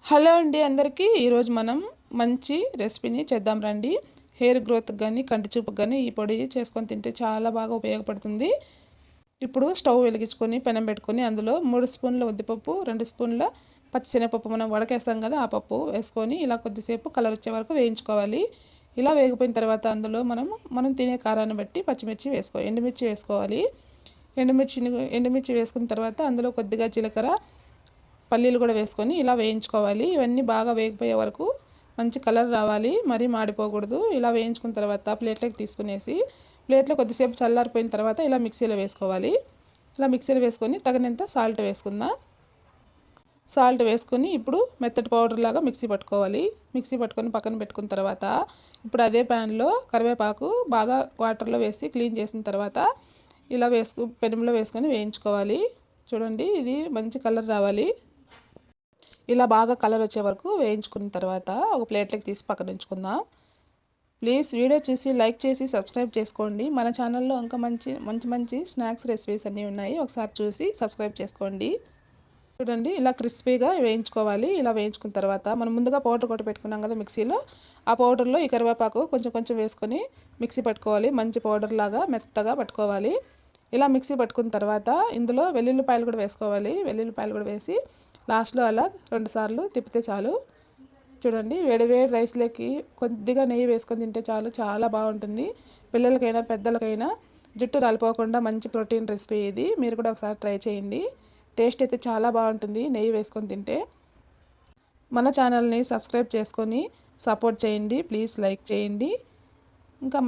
Hello అండి అందరికీ ఈరోజు మనం మంచి రెసిపీని చేద్దాం రండి. హెయిర్ గ్రోత్కి కానీ కంటి చూపుకి కానీ ఈ పొడి చేసుకొని తింటే చాలా బాగా ఉపయోగపడుతుంది. ఇప్పుడు స్టవ్ వెలిగించుకొని పెనం పెట్టుకొని అందులో 3 స్పూన్ల ఉద్దిపప్పు, 2 స్పూన్ల పచ్చిశనగపప్పు మనం వడకేస్తాం కదా ఆ పప్పు వేసుకొని ఇలా కొద్దిసేపు కలర్ వచ్చే వరకు వేయించుకోవాలి. ఇలా వేగిపోయిన తర్వాత అందులో మనం తినే కారాన్ని బట్టి పచ్చిమిర్చి ఎండుమిర్చి వేసుకోవాలి. ఎండుమిర్చి వేసుకున్న తర్వాత అందులో కొద్దిగా జీలకర్ర, పల్లీలు కూడా వేసుకొని ఇలా వేయించుకోవాలి. ఇవన్నీ బాగా వేగిపోయే వరకు మంచి కలర్ రావాలి, మరీ మాడిపోకూడదు. ఇలా వేయించుకున్న తర్వాత ప్లేట్లోకి తీసుకునేసి ప్లేట్లో కొద్దిసేపు చల్లారిపోయిన తర్వాత ఇలా మిక్సీలో వేసుకోవాలి. ఇలా మిక్సీలో వేసుకొని తగినంత సాల్ట్ వేసుకుందాం. సాల్ట్ వేసుకొని ఇప్పుడు మెత్తటి పౌడర్ లాగా మిక్సీ పట్టుకొని పక్కన పెట్టుకున్న తర్వాత ఇప్పుడు అదే ప్యాన్లో కరివేపాకు బాగా వాటర్లో వేసి క్లీన్ చేసిన తర్వాత ఇలా పెనంలో వేసుకొని వేయించుకోవాలి. చూడండి, ఇది మంచి కలర్ రావాలి. ఇలా బాగా కలర్ వచ్చే వరకు వేయించుకున్న తర్వాత ఒక ప్లేట్లోకి తీసి పక్కన ఉంచుకుందాం. ప్లీజ్ వీడియో చూసి లైక్ చేసి సబ్స్క్రైబ్ చేసుకోండి. మన ఛానల్లో ఇంకా మంచి స్నాక్స్ రెసిపీస్ అన్నీ ఉన్నాయి, ఒకసారి చూసి సబ్స్క్రైబ్ చేసుకోండి. చూడండి, ఇలా క్రిస్పీగా వేయించుకోవాలి. ఇలా వేయించుకున్న తర్వాత మనం ముందుగా పౌడర్ కొట్టి పెట్టుకున్నాం కదా మిక్సీలో, ఆ పౌడర్లో ఈ కరివేపాకు కొంచెం వేసుకొని మిక్సీ పట్టుకోవాలి. మంచి పౌడర్ లాగా మెత్తగా పట్టుకోవాలి. ఇలా మిక్సీ పట్టుకున్న తర్వాత ఇందులో వెల్లుల్లిపాయలు కూడా వేసుకోవాలి. వెల్లుల్లిపాయలు కూడా వేసి లాస్ట్లో అలా 2 సార్లు తిప్పితే చాలు. చూడండి, వేడి రైస్లోకి కొద్దిగా నెయ్యి వేసుకొని తింటే చాలు, చాలా బాగుంటుంది. పిల్లలకైనా పెద్దలకైనా జుట్టు రాలిపోకుండా మంచి ప్రోటీన్ రెసిపీ ఇది. మీరు కూడా ఒకసారి ట్రై చేయండి. టేస్ట్ అయితే చాలా బాగుంటుంది నెయ్యి వేసుకొని తింటే. మన ఛానల్ని సబ్స్క్రైబ్ చేసుకొని సపోర్ట్ చేయండి. ప్లీజ్ లైక్ చేయండి. ఇంకా